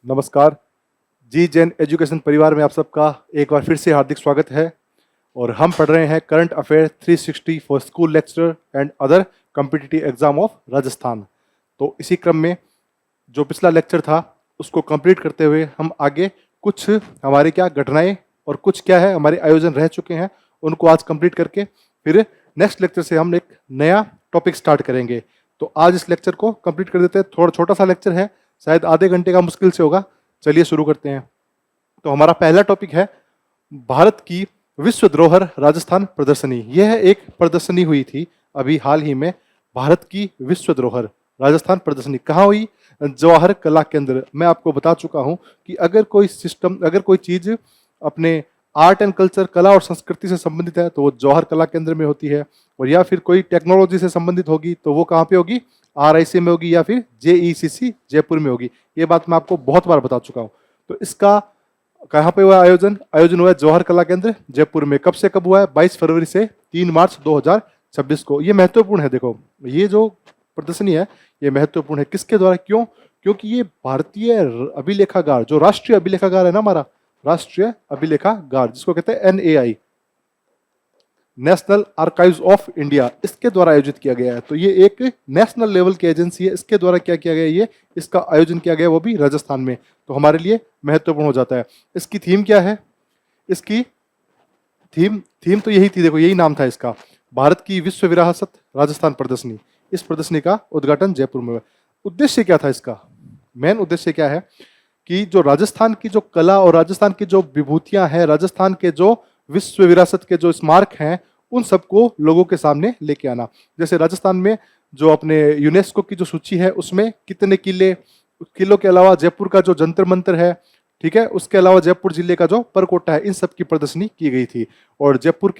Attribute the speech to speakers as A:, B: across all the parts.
A: नमस्कार। जी जैन एजुकेशन परिवार में आप सबका एक बार फिर से हार्दिक स्वागत है। और हम पढ़ रहे हैं current affair 360 for school lecturer and other competitive exam of Rajasthan. तो इसी क्रम में जो पिछला लेक्चर था उसको कंप्लीट करते हुए हम आगे कुछ हमारी क्या घटनाएं और कुछ क्या है हमारे आयोजन रह चुके हैं उनको आज कंप्लीट करके फिर नेक्स्ट लेक्चर से हम एक नया टॉपिक स्टार्ट करेंगे। तो आज इस लेक्चर को कंप्लीट कर देते हैं। थोड़ा छोटा सा लेक्चर है, शायद आधे घंटे का मुश्किल से होगा। चलिए शुरू करते हैं। तो हमारा पहला टॉपिक है भारत की विश्व धरोहर राजस्थान प्रदर्शनी। यह एक प्रदर्शनी हुई थी अभी हाल ही में। भारत की विश्व धरोहर राजस्थान प्रदर्शनी कहाँ हुई? जवाहर कला केंद्र। मैं आपको बता चुका हूं कि अगर कोई सिस्टम, अगर कोई चीज अपने आर्ट एंड कल्चर, कला और संस्कृति से संबंधित है तो वो जवाहर कला केंद्र में होती है, और या फिर कोई टेक्नोलॉजी से संबंधित होगी तो वो कहाँ पे होगी? RIC में होगी या फिर JECC जयपुर में होगी। ये बात मैं आपको बहुत बार बता चुका हूँ। तो इसका कहाँ पे हुआ आयोजन? आयोजन हुआ है जवाहर कला केंद्र जयपुर में। कब से कब हुआ है? 22 फरवरी से 3 मार्च 2026 को। ये महत्वपूर्ण है। देखो, ये जो प्रदर्शनी है ये महत्वपूर्ण है। किसके द्वारा? क्यों? क्योंकि ये भारतीय अभिलेखागार, जो राष्ट्रीय अभिलेखागार है ना हमारा, राष्ट्रीय अभिलेखागार जिसको कहते हैं NAI, national archives of India, इसके द्वारा आयोजित किया गया है। तो ये एक नेशनल लेवल की एजेंसी है। इसके द्वारा क्या किया गया? ये इसका आयोजन किया गया, वो भी राजस्थान में। तो हमारे लिए महत्वपूर्ण हो जाता है। इसकी थीम क्या है? इसकी थीम तो यही थी। देखो, यही नाम था इसका, भारत की विश्व विरासत राजस्थान प्रदर्शनी। इस प्रदर्शनी का उद्घाटन जयपुर में हुआ। उद्देश्य क्या था इसका? मेन उद्देश्य क्या है कि जो राजस्थान की जो कला और राजस्थान की जो विभूतियां हैं, राजस्थान के जो विश्व विरासत के जो स्मारक हैं, उन सबको लोगों के सामने लेके आना। जैसे राजस्थान में जो अपने यूनेस्को की जो सूची है उसमें कितने किले, किलों के अलावा जयपुर का जो जंतर मंतर है, ठीक है, उसके अलावा जयपुर जिले का जो परकोटा है, इन सब की प्रदर्शनी की गई थी। और जयपुर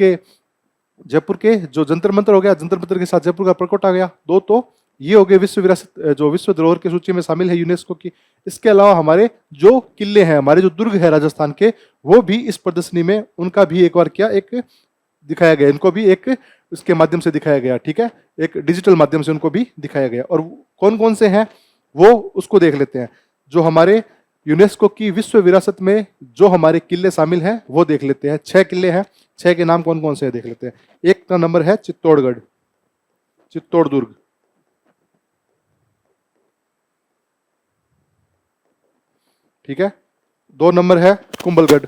A: के जो जंतर मंतर हो गया, जंतर मंतर के साथ जयपुर का परकोटा आ गया, दो तो ये हो गए विश्व विरासत, जो विश्व धरोहर की सूची में शामिल है यूनेस्को की। इसके अलावा हमारे जो किले हैं, हमारे जो दुर्ग है राजस्थान के, वो भी इस प्रदर्शनी में, उनका भी एक बार क्या एक दिखाया गया, इनको भी एक उसके माध्यम से दिखाया गया। ठीक है, एक डिजिटल माध्यम से उनको भी दिखाया गया। और कौन कौन से हैं वो उसको देख लेते हैं। जो हमारे यूनेस्को की विश्व विरासत में जो हमारे किले शामिल हैं वो देख लेते हैं। 6 किले हैं। 6 के नाम कौन कौन से हैं देख लेते हैं। एक का नंबर है चित्तौड़गढ़, चित्तौड़ दुर्ग, ठीक है। 2 नंबर है कुंभलगढ़,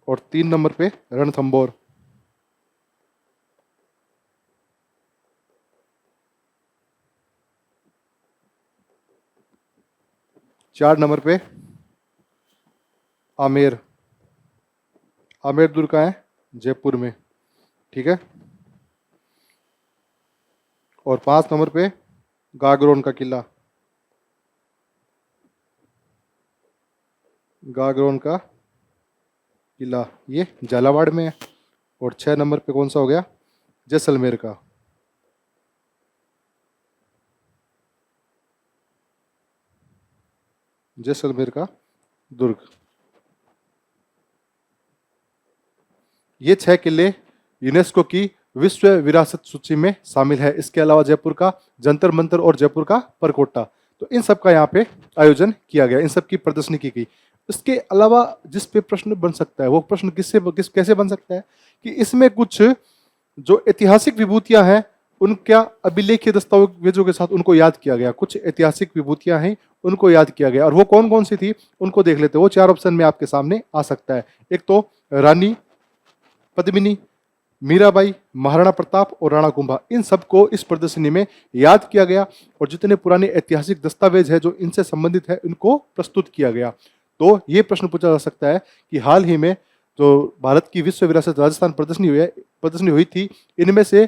A: और 3 नंबर पे रणथंभौर। चार नंबर पे आमेर, आमेर दुर्ग का है जयपुर में, ठीक है। और 5 नंबर पे गागरोन का किला, गागरोन का किला, ये झालावाड़ में है। और 6 नंबर पे कौन सा हो गया? जैसलमेर का, जैसलमेर का दुर्ग। ये 6 किले यूनेस्को की विश्व विरासत सूची में शामिल है। इसके अलावा जयपुर का जंतर मंतर और जयपुर का परकोटा, तो इन सब का यहाँ पे आयोजन किया गया, इन सब की प्रदर्शनी की गई। इसके अलावा जिस पे प्रश्न बन सकता है, वो प्रश्न कैसे बन सकता है कि इसमें कुछ जो ऐतिहासिक विभूतियां हैं उनका अभिलेखीय दस्तावेजों के साथ उनको याद किया गया। कुछ ऐतिहासिक विभूतियां हैं उनको याद किया गया, और वो कौन कौन सी थी उनको देख लेते हैं। वो 4 ऑप्शन में आपके सामने आ सकता है। एक तो रानी पद्मिनी, मीराबाई, महाराणा प्रताप और राणा कुंभा, इन सबको इस प्रदर्शनी में याद किया गया। और जितने पुराने ऐतिहासिक दस्तावेज है जो इनसे संबंधित है इनको प्रस्तुत किया गया। तो ये प्रश्न पूछा जा सकता है कि हाल ही में जो भारत की विश्व विरासत राजस्थान प्रदर्शनी हुई थी, इनमें से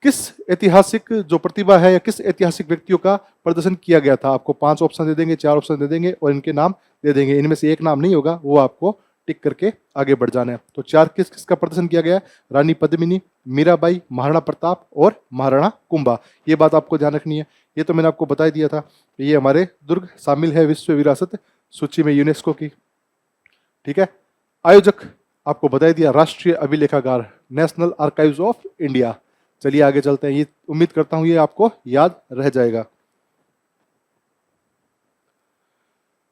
A: किस ऐतिहासिक जो प्रतिभा है या किस ऐतिहासिक व्यक्तियों का प्रदर्शन किया गया था। आपको 5 ऑप्शन दे देंगे, 4 ऑप्शन दे देंगे और इनके नाम दे देंगे। इनमें से एक नाम नहीं होगा, वो आपको टिक करके आगे बढ़ जाना है। तो 4 किसका प्रदर्शन किया गया है? रानी पद्मिनी, मीराबाई, महाराणा प्रताप और महाराणा कुंभा। ये बात आपको ध्यान रखनी है। ये तो मैंने आपको बता ही दिया था। ये हमारे दुर्ग शामिल है विश्व विरासत सूची में यूनेस्को की, ठीक है। आयोजक आपको बता दिया, राष्ट्रीय अभिलेखागार, नेशनल आर्काइव्स ऑफ इंडिया। चलिए आगे चलते हैं, ये उम्मीद करता हूं ये आपको याद रह जाएगा।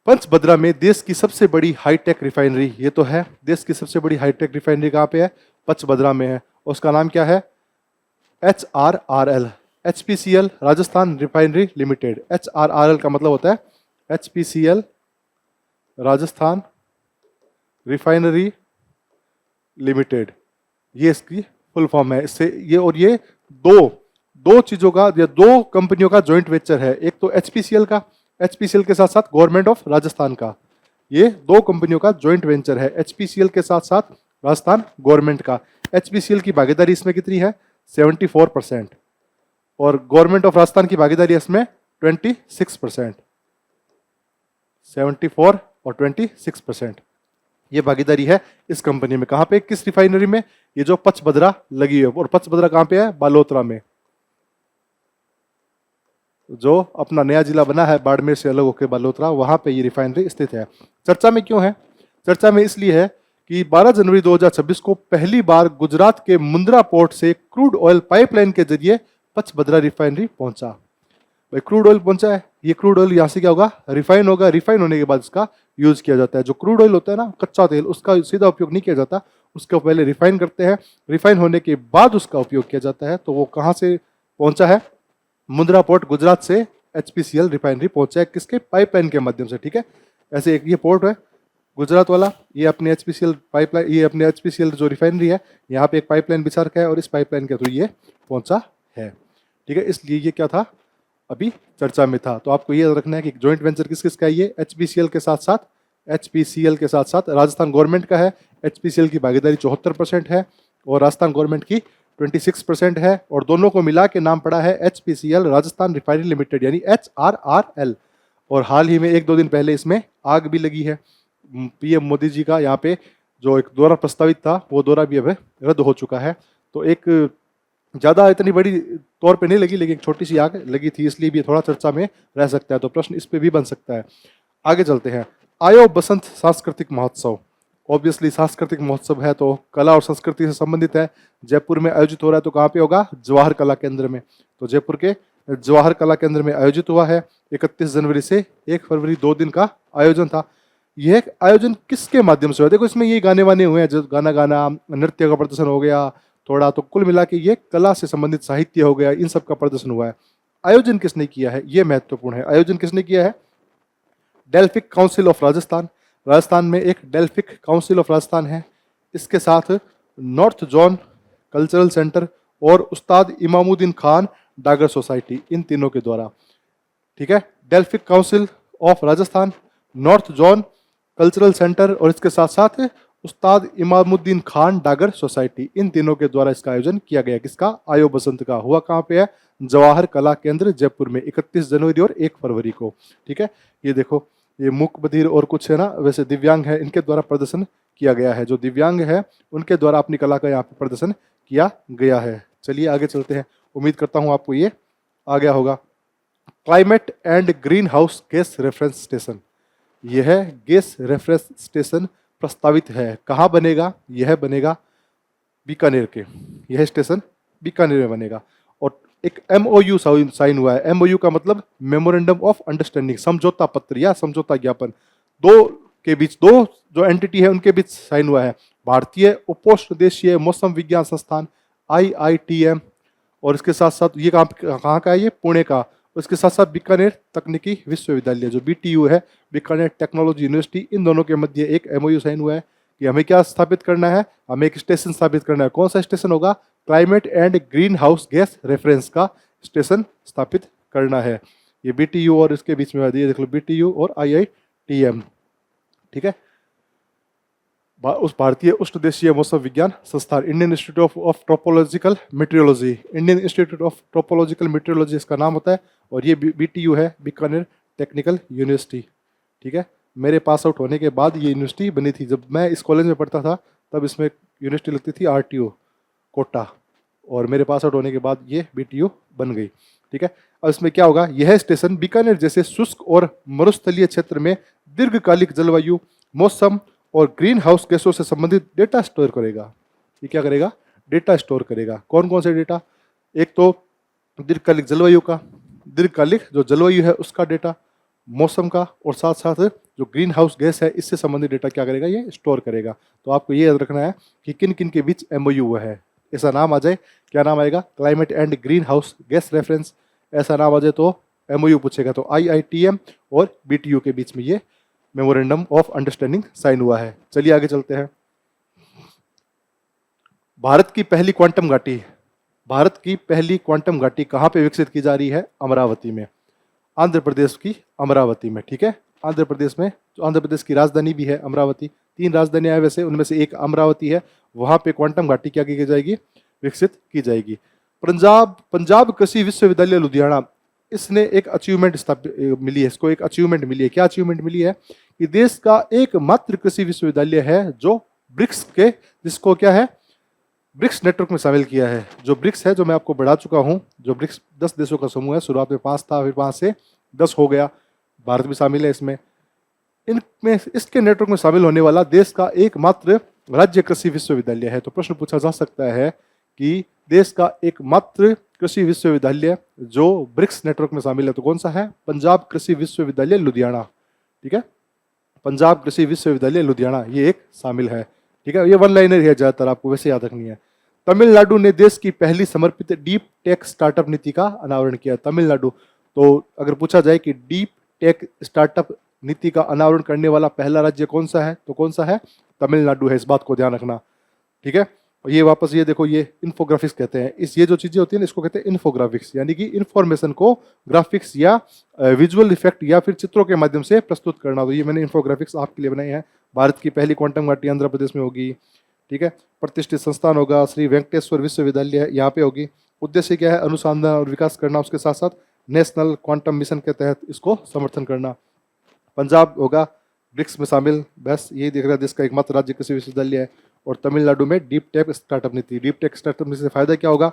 A: पंचभद्रा में देश की सबसे बड़ी हाईटेक रिफाइनरी, ये तो है, देश की सबसे बड़ी हाईटेक रिफाइनरी कहाँ पे है? पंचभद्रा में है। उसका नाम क्या है? HRRL, HPCL Rajasthan refinery limited. HRRL का मतलब होता है HPCL राजस्थान रिफाइनरी लिमिटेड, ये इसकी फुल फॉर्म है। इससे ये और ये दो दो चीजों का या दो कंपनियों का जॉइंट वेंचर है। एक तो HPCL का, HPCL के साथ साथ गवर्नमेंट ऑफ राजस्थान का, ये दो कंपनियों का जॉइंट वेंचर है। HPCL के साथ साथ राजस्थान गवर्नमेंट का। HPCL की भागीदारी इसमें कितनी है? 74%, और गवर्नमेंट ऑफ राजस्थान की भागीदारी इसमें 26%। 74 और 26% ये भागीदारी है इस कंपनी में। कहां पे? किस रिफाइनरी में? ये जो पचभद्रा लगी है। और पचभद्रा कहां पे है? बालोतरा में, जो अपना नया जिला बना है बाड़मेर से अलग होकर बालोतरा, वहां पे ये रिफाइनरी स्थित है। चर्चा में क्यों है? चर्चा में इसलिए है कि 12 जनवरी 2026 को पहली बार गुजरात के मुंद्रा पोर्ट से क्रूड ऑयल पाइपलाइन के जरिए पचभद्रा रिफाइनरी पहुंचा। भाई क्रूड ऑयल पहुंचा है, ये क्रूड ऑयल यहाँ से क्या होगा? रिफाइन होगा। रिफाइन होने के बाद इसका यूज किया जाता है। जो क्रूड ऑयल होता है ना, कच्चा तेल, उसका सीधा उपयोग नहीं किया जाता, उसको पहले रिफाइन करते हैं। रिफाइन होने के बाद उसका उपयोग किया जाता है। तो वो कहाँ से पहुंचा है? मुंद्रा पोर्ट गुजरात से HPCL रिफाइनरी पहुंचा है। किसके? पाइपलाइन के माध्यम से। ठीक है, ऐसे एक ये पोर्ट है गुजरात वाला, ये अपने HPCL पाइपलाइन, ये अपने HPCL जो रिफाइनरी है, यहाँ पे एक पाइपलाइन बिछा रखा है और इस पाइपलाइन के थ्रू ये पहुंचा है। ठीक है, इसलिए ये क्या था? अभी चर्चा में था। तो आपको ये याद रखना है कि जॉइंट वेंचर किस किस का है ये? HPCL के साथ साथ, HPCL के साथ साथ राजस्थान गवर्नमेंट का है। HPCL की भागीदारी 74% है और राजस्थान गवर्नमेंट की 26% है, और दोनों को मिला के नाम पड़ा है HPCL राजस्थान रिफाइनरी लिमिटेड, यानी HRRL। और हाल ही में 1-2 दिन पहले इसमें आग भी लगी है। PM मोदी जी का यहाँ पे जो एक दौरा प्रस्तावित था, वो दौरा भी अब रद्द हो चुका है। तो एक ज़्यादा इतनी बड़ी तौर पे नहीं लगी, लेकिन एक छोटी सी आग लगी थी, इसलिए भी थोड़ा चर्चा में रह सकता है। तो प्रश्न इस पे भी बन सकता है। आगे चलते हैं। आयो बसंत सांस्कृतिक महोत्सव, ऑब्वियसली सांस्कृतिक महोत्सव है तो कला और संस्कृति से संबंधित है। जयपुर में आयोजित हो रहा है, तो कहाँ पे होगा? जवाहर कला केंद्र में। तो जयपुर के जवाहर कला केंद्र में आयोजित हुआ है। 31 जनवरी से 1 फरवरी 2 दिन का आयोजन था। यह आयोजन किसके माध्यम से हुआ? देखो इसमें ये गाने वाने हुए हैं, जो गाना, नृत्य का प्रदर्शन हो गया थोड़ा, तो कुल मिला के ये कला से संबंधित साहित्य हो गया, इन सब का प्रदर्शन हुआ है। आयोजन किसने किया है? ये महत्वपूर्ण है। आयोजन किसने किया है? Delphic council of Rajasthan. Rajasthan में एक डेल्फिक काउंसिल ऑफ राजस्थान है। इसके साथ नॉर्थ जोन कल्चरल सेंटर और उस्ताद इमामुद्दीन खान डागर सोसाइटी, इन तीनों के द्वारा। ठीक है, Delphic council of Rajasthan, north zone cultural centre और इसके साथ साथ उस्ताद इमामुद्दीन खान डागर सोसाइटी, इन तीनों के द्वारा इसका आयोजन किया गया। किसका? आयो बसंत का। हुआ कहाँ पे है? जवाहर कला केंद्र जयपुर में, 31 जनवरी और 1 फरवरी को। ठीक है, ये देखो, ये मूक बधिर और कुछ है ना, वैसे दिव्यांग है, इनके द्वारा प्रदर्शन किया गया है। जो दिव्यांग है उनके द्वारा अपनी कला का यहाँ पे प्रदर्शन किया गया है। चलिए आगे चलते हैं। उम्मीद करता हूँ आपको ये आ गया होगा। Climate and green house gas reference station, यह गैस रेफरेंस स्टेशन प्रस्तावित है। कहाँ बनेगा? यह बनेगा बीकानेर के, यह स्टेशन बीकानेर में बनेगा। और एक MOU साइन हुआ है। MOU का मतलब मेमोरेंडम ऑफ अंडरस्टैंडिंग, समझौता पत्र या समझौता ज्ञापन, दो के बीच, दो जो एंटिटी है उनके बीच साइन हुआ है। भारतीय उपोष्ण देशीय मौसम विज्ञान संस्थान IITM, और इसके साथ साथ ये कहाँ का है? ये पुणे का। उसके साथ साथ बीकानेर तकनीकी विश्वविद्यालय जो BTU है, बीकानेर टेक्नोलॉजी यूनिवर्सिटी, इन दोनों के मध्य एक MOU साइन हुआ है कि हमें क्या स्थापित करना है? हमें एक स्टेशन स्थापित करना है। कौन सा स्टेशन होगा? Climate and green house gas reference का स्टेशन स्थापित करना है। ये BTU और इसके बीच में ये देख लो, BTU और IITM। ठीक है, उस भारतीय उष्ण देशीय मौसम विज्ञान संस्थान, Indian institute of tropological meteorology, Indian institute of tropological meteorology इसका नाम होता है। और ये BTU है, बीकानेर टेक्निकल यूनिवर्सिटी। ठीक है, मेरे पास आउट होने के बाद ये यूनिवर्सिटी बनी थी। जब मैं इस कॉलेज में पढ़ता था तब इसमें यूनिवर्सिटी लगती थी RTO कोटा, और मेरे पास आउट होने के बाद ये BTU बन गई। ठीक है, अब इसमें क्या होगा? यह स्टेशन बीकानेर जैसे शुष्क और मरुस्थलीय क्षेत्र में दीर्घकालिक जलवायु, मौसम और ग्रीन हाउस गैसों से संबंधित डेटा स्टोर करेगा। ये क्या करेगा? डेटा स्टोर करेगा। कौन कौन से डेटा? एक तो दीर्घकालिक जलवायु का, दीर्घकालिक जो जलवायु है उसका डेटा, मौसम का, और साथ साथ जो ग्रीन हाउस गैस है इससे संबंधित डेटा क्या करेगा, ये स्टोर करेगा। तो आपको ये याद रखना है कि किन किन के बीच एमओयू हुआ है। ऐसा नाम आ जाए, क्या नाम आएगा, climate and green house gas reference. ऐसा नाम आ जाए तो एमओयू पूछेगा, तो आईआईटीएम और बीटीयू के बीच में ये मेमोरेंडम ऑफ अंडरस्टैंडिंग साइन हुआ है। चलिए आगे चलते हैं। भारत की पहली क्वांटम घाटी, भारत की पहली क्वांटम घाटी कहाँ पे विकसित की जा रही है, अमरावती में, आंध्र प्रदेश की अमरावती में। ठीक है, आंध्र प्रदेश में, जो आंध्र प्रदेश की राजधानी भी है अमरावती। 3 राजधानियां हैं वैसे, उनमें से एक अमरावती है। वहां पे क्वांटम घाटी क्या की जाएगी, विकसित की जाएगी। पंजाब कृषि विश्वविद्यालय लुधियाना, इसने एक अचीवमेंट स्थापित मिली है, इसको एक अचीवमेंट मिली है। क्या अचीवमेंट मिली है कि देश का एकमात्र कृषि विश्वविद्यालय है जो ब्रिक्स के, जिसको क्या है, ब्रिक्स नेटवर्क में शामिल किया है। जो ब्रिक्स है, जो मैं आपको बढ़ा चुका हूं, जो ब्रिक्स 10 देशों का समूह है, शुरुआत में 5 था, फिर 5 से 10 हो गया, भारत भी शामिल है इसमें। इनमें इसके नेटवर्क में शामिल होने वाला देश का एकमात्र राज्य कृषि विश्वविद्यालय है। तो प्रश्न पूछा जा सकता है कि देश का एकमात्र कृषि विश्वविद्यालय जो ब्रिक्स नेटवर्क में शामिल है तो कौन सा है, पंजाब कृषि विश्वविद्यालय लुधियाना। ठीक है, पंजाब कृषि विश्वविद्यालय लुधियाना ये एक शामिल है। ठीक है, ये वन लाइनर है, ज्यादातर आपको वैसे याद रखनी है। तमिलनाडु ने देश की पहली समर्पित डीप टेक स्टार्टअप नीति का अनावरण किया। तमिलनाडु, तो अगर पूछा जाए कि डीप टेक स्टार्टअप नीति का अनावरण करने वाला पहला राज्य कौन सा है, तो कौन सा है, तमिलनाडु है। इस बात को ध्यान रखना। ठीक है, और ये वापस ये देखो, ये इन्फोग्राफिक्स कहते हैं, ये जो चीजें होती है ना, इसको कहते हैं इन्फोग्राफिक्स, यानी कि इन्फॉर्मेशन को ग्राफिक्स या विजुअल इफेक्ट या फिर चित्रों के माध्यम से प्रस्तुत करना। तो ये मैंने इन्फोग्राफिक्स आपके लिए बनाए हैं। भारत की पहली क्वांटम घाटी आंध्र प्रदेश में होगी। ठीक है, प्रतिष्ठित संस्थान होगा श्री वेंकटेश्वर विश्वविद्यालय, यहाँ पे होगी। उद्देश्य क्या है, अनुसंधान और विकास करना, उसके साथ साथ नेशनल क्वांटम मिशन के तहत इसको समर्थन करना। पंजाब होगा ब्रिक्स में शामिल, बस यही देख रहा है, देश का एकमात्र राज्य कृषि विश्वविद्यालय है। और तमिलनाडु में डीप टेक स्टार्टअप नीति। डीप टेक स्टार्टअप नीति से फायदा क्या होगा,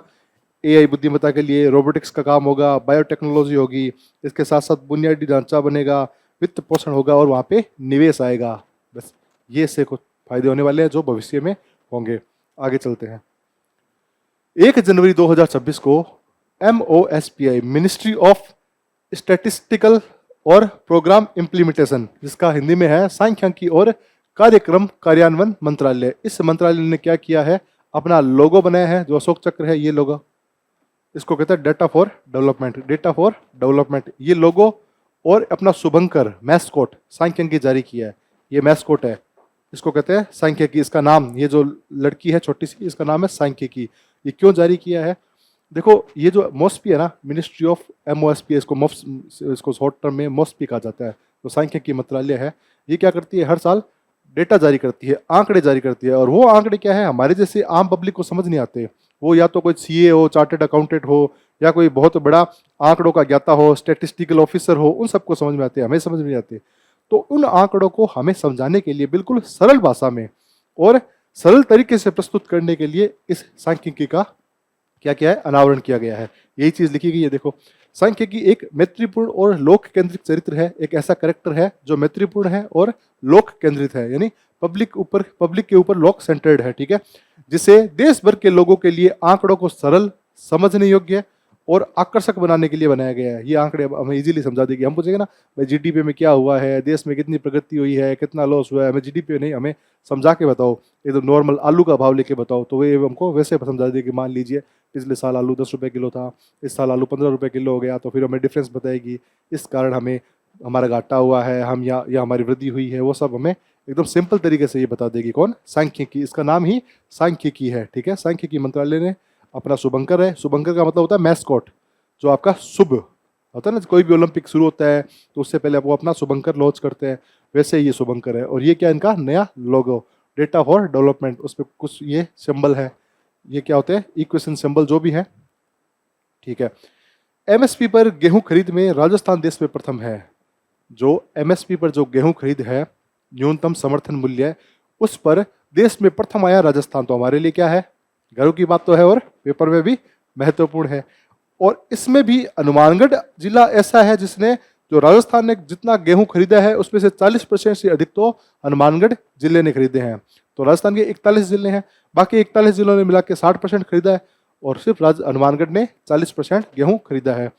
A: एआई बुद्धिमत्ता के लिए रोबोटिक्स का काम होगा, बायोटेक्नोलॉजी होगी, इसके साथ साथ बुनियादी ढांचा बनेगा, वित्त पोषण होगा और वहाँ पे निवेश आएगा। बस ये से कुछ फायदे होने वाले हैं जो भविष्य में होंगे। आगे चलते हैं। 1 जनवरी 2026 को MOSPI, मिनिस्ट्री ऑफ स्टैटिस्टिकल और प्रोग्राम इम्प्लीमेंटेशन, जिसका हिंदी में है सांख्यिकी और कार्यक्रम कार्यान्वयन मंत्रालय, इस मंत्रालय ने क्या किया है, अपना लोगो बनाया है, जो अशोक चक्र है, ये लोगो, इसको कहते हैं data for development, data for development, ये लोगो, और अपना शुभंकर मैस्कोट सांख्यिकी जारी किया है। ये मैस्कोट है, इसको कहते हैं सांख्यिकी। इसका नाम, ये जो लड़की है छोटी सी, इसका नाम है सांख्यिकी। ये क्यों जारी किया है, देखो, ये जो मोस्पी है ना, मिनिस्ट्री ऑफ MOSPI, इसको शॉर्ट टर्म में मोस्पी कहा जाता है। तो सांख्यिकी मंत्रालय है, ये क्या करती है, हर साल डेटा जारी करती है, आंकड़े जारी करती है। और वो आंकड़े क्या है, हमारे जैसे आम पब्लिक को समझ नहीं आते। वो या तो कोई CA हो, चार्टेड अकाउंटेंट हो, या कोई बहुत बड़ा आंकड़ों का ज्ञाता हो, स्टैटिस्टिकल ऑफिसर हो, उन सबको समझ में आते हैं, हमें समझ में नहीं आते। तो उन आंकड़ों को हमें समझाने के लिए बिल्कुल सरल भाषा में और सरल तरीके से प्रस्तुत करने के लिए इस सांख्यिकी का क्या क्या है, अनावरण किया गया है। यही चीज लिखी गई है। देखो, सांख्यिकी एक मैत्रीपूर्ण और लोक केंद्रित चरित्र है, एक ऐसा करेक्टर है जो मैत्रीपूर्ण है और लोक केंद्रित है, यानी पब्लिक के ऊपर लोक सेंटर्ड है। ठीक है, जिसे देश भर के लोगों के लिए आंकड़ों को सरल, समझने योग्य और आकर्षक बनाने के लिए बनाया गया है। ये आंकड़े हमें इजीली समझा देगी। हम पूछेंगे ना भाई GDP में क्या हुआ है, देश में कितनी प्रगति हुई है, कितना लॉस हुआ है, हमें GDP नहीं, हमें समझा के बताओ, एकदम नॉर्मल आलू का भाव लेके बताओ, तो वे हमको वैसे समझा देगी। मान लीजिए पिछले साल आलू 10 रुपये किलो था, इस साल आलू 15 रुपये किलो हो गया, तो फिर हमें डिफरेंस बताएगी, इस कारण हमें हमारा घाटा हुआ है, हम या हमारी वृद्धि हुई है, वो सब हमें एकदम सिंपल तरीके से ये बता देगी। कौन, सांख्यिकी, इसका नाम ही सांख्यिकी है। ठीक है, सांख्यिकी मंत्रालय ने अपना शुभंकर है, शुभंकर का मतलब होता है मैस्कॉट, जो आपका शुभ होता है ना, कोई भी ओलंपिक शुरू होता है तो उससे पहले वो अपना शुभंकर लॉन्च करते हैं, वैसे ये शुभंकर है। और ये क्या, इनका नया लोगो, डेटा फॉर डेवलपमेंट, उस पर कुछ ये सिंबल है, ये क्या होते हैं, इक्वेशन सिंबल जो भी है। ठीक है, MSP पर गेहूं खरीद में राजस्थान देश में प्रथम है। जो MSP पर जो गेहूं खरीद है, न्यूनतम समर्थन मूल्य, उस पर देश में प्रथम आया राजस्थान। तो हमारे लिए क्या है, गर्व की बात तो है और पेपर में भी महत्वपूर्ण है। और इसमें भी हनुमानगढ़ जिला ऐसा है जिसने, जो राजस्थान ने जितना गेहूं खरीदा है उसमें से 40% से अधिक तो हनुमानगढ़ जिले ने खरीदे हैं। तो राजस्थान के 41 जिले हैं, बाकी 41 जिलों ने मिला के 60% खरीदा है। और सिर्फ हनुमानगढ़ ने 40% गेहूं खरीदा है।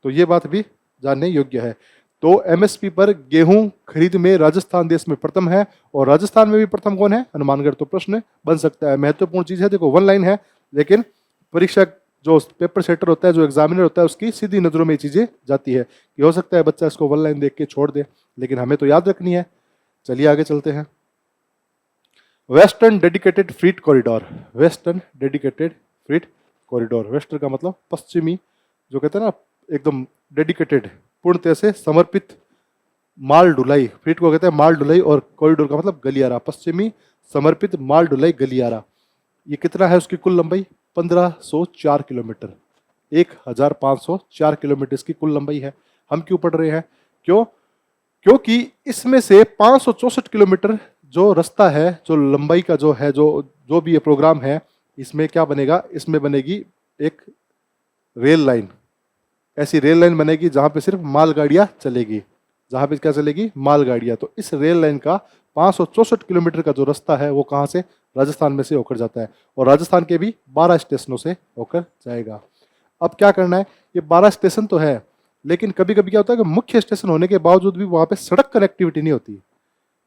A: तो ये बात भी जानने योग्य है। तो एमएसपी पर गेहूं खरीद में राजस्थान देश में प्रथम है, और राजस्थान में भी प्रथम कौन है? हनुमानगढ़। तो प्रश्न बन सकता है, महत्वपूर्ण चीज है। देखो वन लाइन है, लेकिन परीक्षा जो पेपर सेटर होता है, जो एग्जामिनर होता है, उसकी सीधी नजरों में ये चीजें जाती है कि हो सकता है बच्चा इसको वन लाइन देख के छोड़ दे, लेकिन हमें तो याद रखनी है। चलिए आगे चलते हैं। Western dedicated freight corridor. Western dedicated freight corridor, western का मतलब पश्चिमी, जो कहते हैं ना एकदम डेडिकेटेड, पूर्णतः से समर्पित माल ढुलाई, फ्रीट को कहते हैं माल ढुलाई, और कॉरिडोर का मतलब गलियारा, पश्चिमी समर्पित माल ढुलाई गलियारा। ये कितना है उसकी कुल लंबाई? 1504 किलोमीटर, 1504 किलोमीटर इसकी कुल लंबाई है। हम क्यों पढ़ रहे हैं? क्योंकि इसमें से 564 किलोमीटर जो रास्ता है, जो लंबाई का जो है, जो भी ये प्रोग्राम है, इसमें क्या बनेगा? इसमें बनेगी एक रेल लाइन। ऐसी रेल लाइन बनेगी जहां पे सिर्फ मालगाड़ियां चलेगी। जहां पे क्या चलेगी? मालगाड़ियां। तो इस रेल लाइन का 564 किलोमीटर का जो रास्ता है वो कहां से? राजस्थान में से होकर जाता है, और राजस्थान के भी 12 स्टेशनों से होकर जाएगा। अब क्या करना है? ये 12 स्टेशन तो है, लेकिन कभी कभी क्या होता है कि मुख्य स्टेशन होने के बावजूद भी वहां पे सड़क कनेक्टिविटी नहीं होती।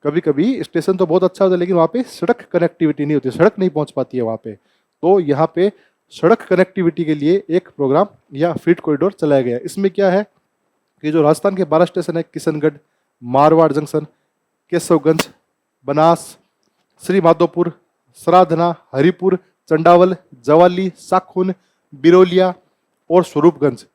A: कभी कभी स्टेशन तो बहुत अच्छा होता है, लेकिन वहां पे सड़क कनेक्टिविटी नहीं होती, सड़क नहीं पहुंच पाती है वहां पे। तो यहाँ पे सड़क कनेक्टिविटी के लिए एक प्रोग्राम या फ्रीट कॉरिडोर चलाया गया। इसमें क्या है कि जो राजस्थान के 12 स्टेशन है, किशनगढ़, मारवाड़ जंक्शन, केशवगंज, बनास, श्री माधोपुर, सराधना, हरिपुर, चंडावल, जवाली, साखुन, बिरोलिया और स्वरूपगंज,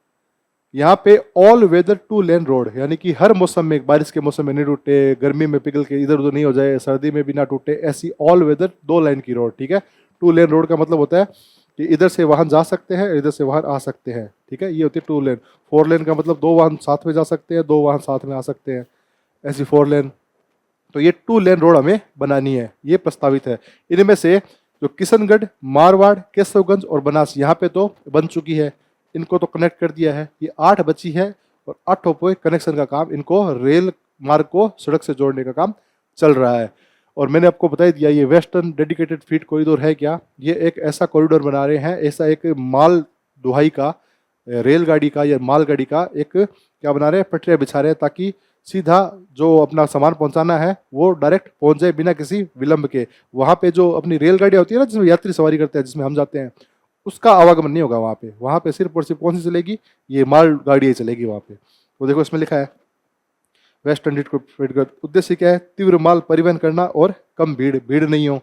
A: यहाँ पे ऑल वेदर 2 लेन रोड, यानी कि हर मौसम में, बारिश के मौसम में नहीं टूटे, गर्मी में पिघल के इधर उधर नहीं हो जाए, सर्दी में भी ना टूटे, ऐसी ऑल वेदर 2 लाइन की रोड। ठीक है, 2 लेन रोड का मतलब होता है कि इधर से वाहन जा सकते हैं, इधर से वाहन आ सकते हैं। ठीक है, ये होती है 2 लेन। 4 लेन का मतलब 2 वाहन साथ में जा सकते हैं, 2 वाहन साथ में आ सकते हैं, ऐसी 4 लेन। तो ये 2 लेन रोड हमें बनानी है, ये प्रस्तावित है। इनमें से जो किशनगढ़, मारवाड़, केशवगंज और बनास, यहाँ पे तो बन चुकी है, इनको तो कनेक्ट कर दिया है। ये 8 बची है, और 8 पे कनेक्शन का काम, इनको रेल मार्ग को सड़क से जोड़ने का काम चल रहा है। और मैंने आपको बता ही दिया, ये वेस्टर्न डेडिकेटेड फ्रीट कॉरिडोर है क्या? ये एक ऐसा कॉरिडोर बना रहे हैं, ऐसा एक माल ढुलाई का, रेलगाड़ी का या मालगाड़ी का एक क्या बना रहे हैं? पटरियां बिछा रहे हैं, ताकि सीधा जो अपना सामान पहुंचाना है वो डायरेक्ट पहुंच जाए बिना किसी विलंब के। वहां पे जो अपनी रेलगाड़ियां होती है ना, जिसमें यात्री सवारी करते हैं, जिसमें हम जाते हैं, उसका आवागमन नहीं होगा वहां पे। वहां पे सिर्फ और सिर्फ कौन सी चलेगी? ये माल गाड़ी चलेगी वहां पे। तो देखो इसमें लिखा है वेस्टर्न डेडिकेटेड, उद्देश्य क्या है? तीव्र माल परिवहन करना और कम भीड़ नहीं हो।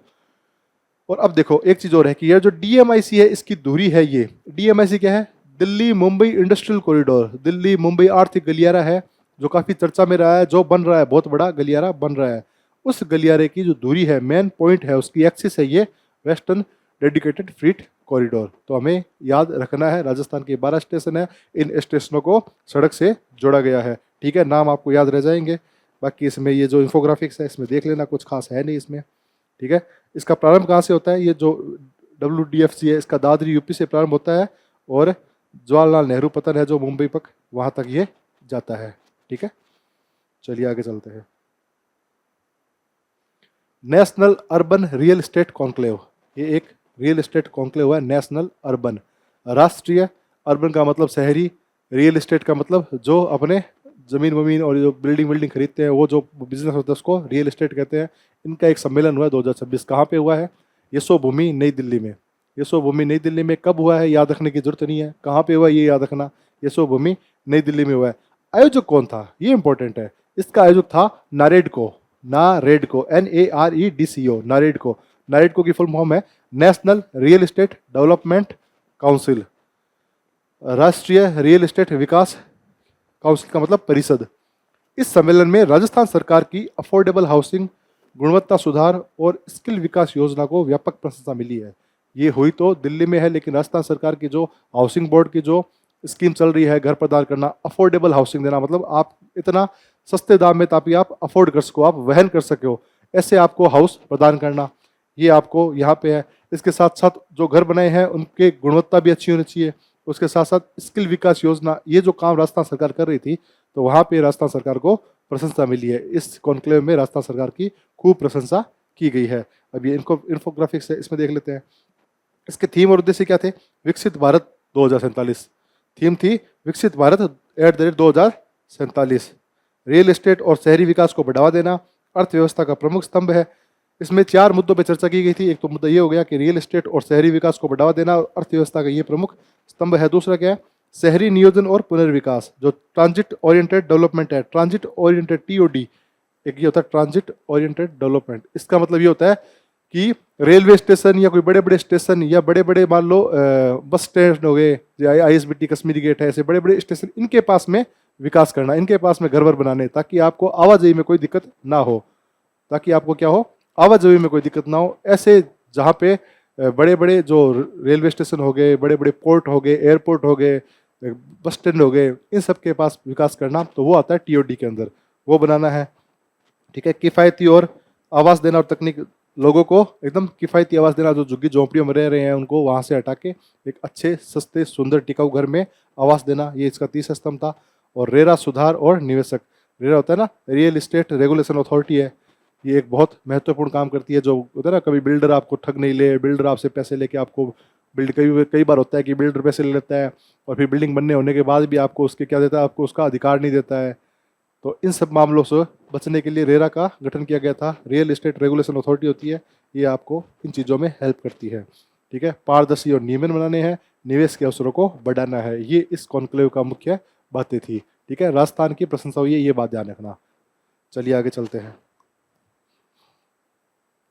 A: और अब देखो एक चीज और है कि ये जो डीएमआईसी है, इसकी दूरी है, ये डीएमआईसी क्या है? दिल्ली मुंबई इंडस्ट्रियल कॉरिडोर, दिल्ली मुंबई आर्थिक गलियारा है, जो काफी चर्चा में रहा है, जो बन रहा है, बहुत बड़ा गलियारा बन रहा है। उस गलियारे की जो दूरी है, मेन पॉइंट है, उसकी एक्सिस है ये वेस्टर्न डेडिकेटेड फ्रीट कॉरिडोर। तो हमें याद रखना है, राजस्थान के 12 स्टेशन है, इन स्टेशनों को सड़क से जोड़ा गया है। ठीक है, नाम आपको याद रह जाएंगे। बाकी इसमें ये जो इंफोग्राफिक्स है, इसमें देख लेना, कुछ खास है नहीं इसमें। ठीक है, इसका प्रारंभ कहाँ से होता है? ये जो WDFC है, इसका दादरी यूपी से प्रारंभ होता है, और जवाहरलाल नेहरू पतन है जो मुंबई तक, वहां तक ये जाता है। ठीक है, चलिए आगे चलते हैं। National urban real estate conclave, ये एक रियल एस्टेट कॉन्क्लेव है, नेशनल अर्बन, राष्ट्रीय। अर्बन का मतलब शहरी, रियल एस्टेट का मतलब जो अपने जमीन वमीन और जो बिल्डिंग खरीदते हैं, वो जो बिजनेस होता है उसको रियल एस्टेट कहते हैं। इनका एक सम्मेलन हुआ है 2026, कहाँ पे हुआ है? यशोभूमि नई दिल्ली में। यशोभूमि नई दिल्ली में कब हुआ है याद रखने की जरूरत नहीं है, कहाँ पे हुआ ये याद रखना, यशोभूमि नई दिल्ली में हुआ है। आयोजक कौन था? ये इंपॉर्टेंट है। इसका आयोजक था नारेडको, NAREDCO, नारेडको। नारेडको की फुल फॉर्म है national real estate development council, राष्ट्रीय रियल एस्टेट विकास काउंसिल का मतलब परिषद। इस सम्मेलन में राजस्थान सरकार की अफोर्डेबल हाउसिंग, गुणवत्ता सुधार और स्किल विकास योजना को व्यापक प्रशंसा मिली है। ये हुई तो दिल्ली में है, लेकिन राजस्थान सरकार की जो हाउसिंग बोर्ड की जो स्कीम चल रही है, घर प्रदान करना, अफोर्डेबल हाउसिंग देना, मतलब आप इतना सस्ते दाम में, ताकि आप अफोर्ड कर सको, आप वहन कर सको, ऐसे आपको हाउस प्रदान करना, ये आपको यहाँ पे है। इसके साथ साथ जो घर बनाए हैं उनके गुणवत्ता भी अच्छी होनी चाहिए। उसके साथ साथ स्किल विकास योजना, ये जो काम राजस्थान सरकार कर रही थी, तो वहाँ पे राजस्थान सरकार को प्रशंसा मिली है। इस कॉन्क्लेव में राजस्थान सरकार की खूब प्रशंसा की गई है। अब ये इनको इन्फोग्राफिक्स है, इसमें देख लेते हैं। इसके थीम और उद्देश्य क्या थे? विकसित भारत 2047। थीम थी विकसित भारत @ 2047। रियल एस्टेट और शहरी विकास को बढ़ावा देना अर्थव्यवस्था का प्रमुख स्तंभ है। इसमें 4 मुद्दों पर चर्चा की गई थी। एक तो मुद्दा ये हो गया कि रियल एस्टेट और शहरी विकास को बढ़ावा देना अर्थव्यवस्था का ये प्रमुख स्तंभ है। दूसरा क्या है? शहरी नियोजन और पुनर्विकास, जो ट्रांजिट ओरिएंटेड डेवलपमेंट है, ट्रांजिट ओरिएंटेड TOD। एक ये होता है ट्रांजिट ओरिएंटेड डेवलपमेंट। इसका मतलब ये होता है कि रेलवे स्टेशन या कोई बड़े बड़े स्टेशन या बड़े बड़े मान लो बस स्टैंड हो गए, ISBT कश्मीरी गेट है, ऐसे बड़े बड़े स्टेशन, इनके पास में विकास करना, इनके पास में घर वर बनाने, ताकि आपको आवाजाही में कोई दिक्कत ना हो, ताकि आपको क्या हो, आवाजाही में कोई दिक्कत ना हो। ऐसे जहाँ पे बड़े बड़े जो रेलवे स्टेशन हो गए, बड़े बड़े पोर्ट हो गए, एयरपोर्ट हो गए, बस स्टैंड हो गए, इन सब के पास विकास करना, तो वो आता है TOD के अंदर, वो बनाना है। ठीक है। किफ़ायती और आवास देना और तकनीक, लोगों को एकदम किफ़ायती आवास देना, जो झुग्गी झोंपड़ियों में रह रहे हैं उनको वहाँ से हटा के एक अच्छे सस्ते सुंदर टिकाऊ घर में आवास देना, ये इसका तीसरा स्तंभ था। और रेरा सुधार और निवेशक, रेरा होता है ना, रियल इस्टेट रेगुलेशन अथॉरिटी है, ये एक बहुत महत्वपूर्ण काम करती है। जो होता है ना, कभी बिल्डर आपको ठग नहीं ले, बिल्डर आपसे पैसे लेके आपको बिल्ड, कई बार होता है कि बिल्डर पैसे ले लेता है और फिर बिल्डिंग बनने होने के बाद भी आपको उसके क्या देता है, आपको उसका अधिकार नहीं देता है। तो इन सब मामलों से बचने के लिए रेरा का गठन किया गया था। रियल एस्टेट रेगुलेशन अथॉरिटी होती है, ये आपको इन चीज़ों में हेल्प करती है। ठीक है। पारदर्शी और नियमन बनाने हैं, निवेश के अवसरों को बढ़ाना है, ये इस कॉन्क्लेव का मुख्य बातें थी। ठीक है। राजस्थान की प्रशंसा हुई है, ये बात ध्यान रखना। चलिए आगे चलते हैं।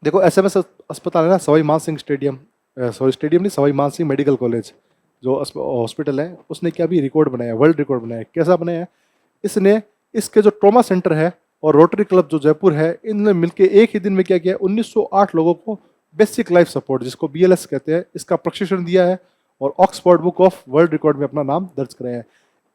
A: देखो SMS अस्पताल है ना, सवाई मानसिंह स्टेडियम, स्टेडियम नहीं, सवाई मानसिंह मेडिकल कॉलेज जो हॉस्पिटल है, उसने क्या भी रिकॉर्ड बनाया, वर्ल्ड रिकॉर्ड बनाया। कैसा बनाया है इसने? इसके जो ट्रॉमा सेंटर है और रोटरी क्लब जो जयपुर है, इनने मिलके एक ही दिन में क्या किया, 1908 लोगों को बेसिक लाइफ सपोर्ट, जिसको BLS कहते हैं, इसका प्रशिक्षण दिया है और Oxford book of world record में अपना नाम दर्ज कराया है।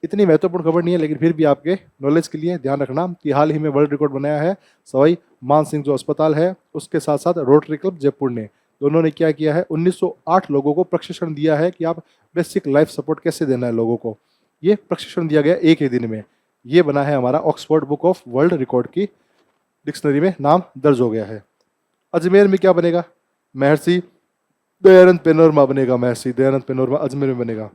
A: इतनी महत्वपूर्ण खबर नहीं है, लेकिन फिर भी आपके नॉलेज के लिए ध्यान रखना कि हाल ही में वर्ल्ड रिकॉर्ड बनाया है सवाई मानसिंह जो अस्पताल है, उसके साथ साथ रोटरी क्लब जयपुर ने, दोनों ने क्या किया है, 1908 लोगों को प्रशिक्षण दिया है कि आप बेसिक लाइफ सपोर्ट कैसे देना है लोगों को। ये प्रशिक्षण दिया गया एक ही दिन में। ये बना है हमारा Oxford book of world record की डिक्शनरी में नाम दर्ज हो गया है। अजमेर में क्या बनेगा? महर्षि दयानंद पैनोरमा बनेगा। महर्षि दयानंद पैनोरमा अजमेर में बनेगा।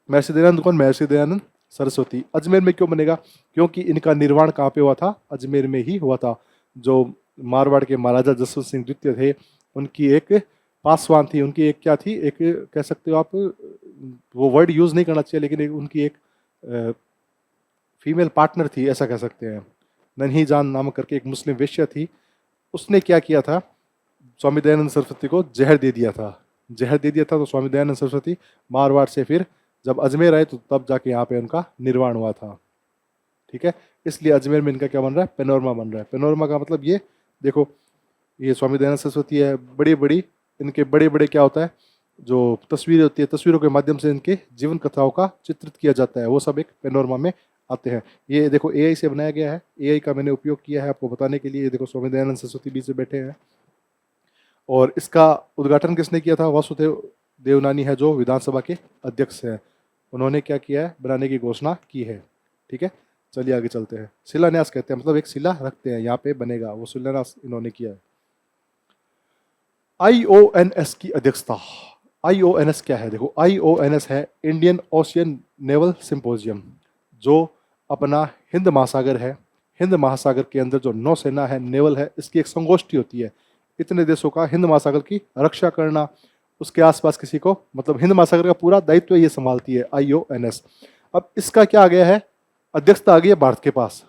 A: महर्षि दयानंद कौन? महर्षि दयानंद सरस्वती। अजमेर में क्यों बनेगा? क्योंकि इनका निर्माण कहाँ पे हुआ था? अजमेर में ही हुआ था। जो मारवाड़ के महाराजा जसवंत सिंह द्वितीय थे, उनकी एक पासवान थी, उनकी एक क्या थी, एक कह सकते हो आप, वो वर्ड यूज नहीं करना चाहिए, लेकिन उनकी एक फीमेल पार्टनर थी, ऐसा कह सकते हैं। नन्ही जान नामक करके एक मुस्लिम वेश्या थी, उसने क्या किया था, स्वामी दयानंद सरस्वती को जहर दे दिया था। जहर दे दिया था तो स्वामी दयानंद सरस्वती मारवाड़ से फिर जब अजमेर आए तो तब जाके यहाँ पे उनका निर्वाण हुआ था। ठीक है। इसलिए अजमेर में इनका क्या बन रहा है? पैनोरमा बन रहा है। पैनोरमा का मतलब ये देखो, ये स्वामी दयानंद सरस्वती है, बड़ी बड़ी इनके बड़े बड़े क्या होता है, जो तस्वीरें होती है, तस्वीरों के माध्यम से इनके जीवन कथाओं का चित्रित किया जाता है, वो सब एक पैनोरमा में आते हैं। ये देखो AI से बनाया गया है, AI का मैंने उपयोग किया है आपको बताने के लिए। ये देखो स्वामी दयानंद सरस्वती बीच में बैठे हैं, और इसका उद्घाटन किसने किया था? वासुदेव देवनानी है, जो विधानसभा के अध्यक्ष हैं, उन्होंने क्या किया है, बनाने की घोषणा की है। ठीक है। चलिए आगे चलते हैं। शिलान्यास कहते हैं, मतलब एक शिला रखते हैं, यहाँ पे बनेगा, वो शिलान्यास इन्होंने किया है। IONS की अध्यक्षता। IONS क्या है? देखो, IONS है इंडियन ओशियन नेवल सिंपोजियम, जो अपना हिंद महासागर है, हिंद महासागर के अंदर जो नौसेना है, नेवल है, इसकी एक संगोष्ठी होती है। इतने देशों का हिंद महासागर की रक्षा करना, उसके आसपास किसी को, मतलब हिंद महासागर का पूरा दायित्व ये संभालती है IONS। अब इसका क्या आ गया है, अध्यक्षता आ गई है भारत के पास।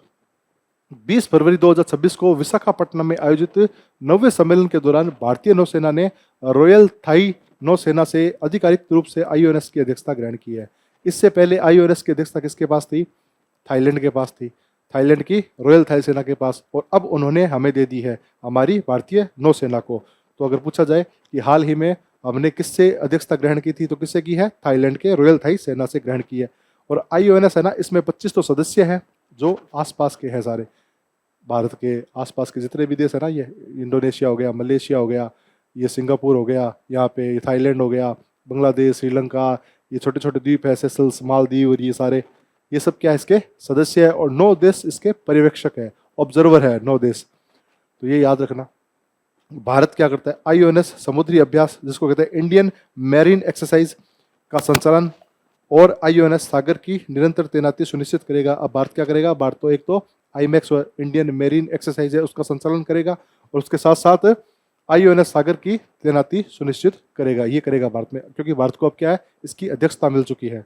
A: 20 फरवरी 2026 को विशाखापट्टनम में आयोजित 9वें सम्मेलन के दौरान भारतीय नौसेना ने रॉयल थाई नौसेना से आधिकारिक रूप से IONS की अध्यक्षता ग्रहण की है। इससे पहले IONS की अध्यक्षता किसके पास थी? थाईलैंड के पास थी, थाईलैंड की रॉयल थाई सेना के पास, और अब उन्होंने हमें दे दी है, हमारी भारतीय नौसेना को। तो अगर पूछा जाए कि हाल ही में हमने किससे अध्यक्षता ग्रहण की थी, तो किससे की है? थाईलैंड के रॉयल थाई सेना से ग्रहण की है। और IONS है ना, इसमें 25 तो सदस्य हैं जो आसपास के हैं, सारे भारत के आसपास के जितने भी देश है ना, ये इंडोनेशिया हो गया, मलेशिया हो गया, ये सिंगापुर हो गया, यहाँ पे थाईलैंड हो गया, बांग्लादेश, श्रीलंका, ये छोटे छोटे द्वीप है, सेशल्स, मालदीव, और ये सारे, ये सब क्या है, इसके सदस्य है। और 9 देश इसके पर्यवेक्षक है, ऑब्जर्वर है 9 देश। तो ये याद रखना। भारत क्या करता है, आईओएनएस समुद्री अभ्यास जिसको कहते हैं इंडियन मैरीन एक्सरसाइज का संचालन, और आईओएनएस सागर की निरंतर तैनाती सुनिश्चित करेगा। अब भारत क्या करेगा, भारत तो एक तो आईमैक्स और इंडियन मैरीन एक्सरसाइज है उसका संचालन करेगा, और उसके साथ साथ आईओएनएस सागर की तैनाती सुनिश्चित करेगा। ये करेगा भारत में, क्योंकि भारत को अब क्या है, इसकी अध्यक्षता मिल चुकी है।